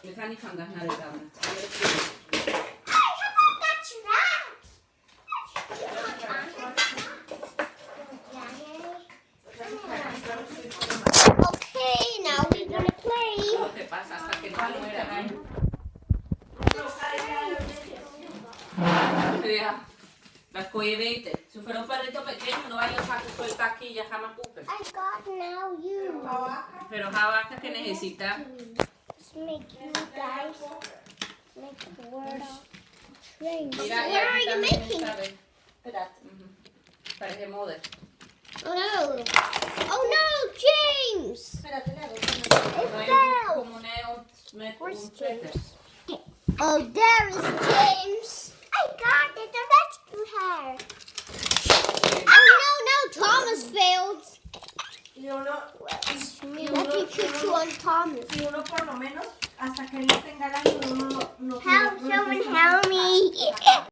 Wir gaan niet vandaag naar de kamer. Okay, now we're gonna play. No te pasa hasta que no muera. Ja, dat kon je weten. Zo voor een perrito pequeño no hay otra suelta aquí ya jamás ocupes. I got now you. Pero Javaca que necesita. Just make you guys make the word of train. Mira, What are you making? Espérate. Parece mode. Oh no! Oh no, James! Espérate, It no hay fell. como Where's un suéter. James? Oh, there is James. I got it. The rescue her. Oh no, Thomas failed. Y uno, What did you do on Thomas? y uno por lo menos, hasta que no tenga el año, uno no Help! Someone help me!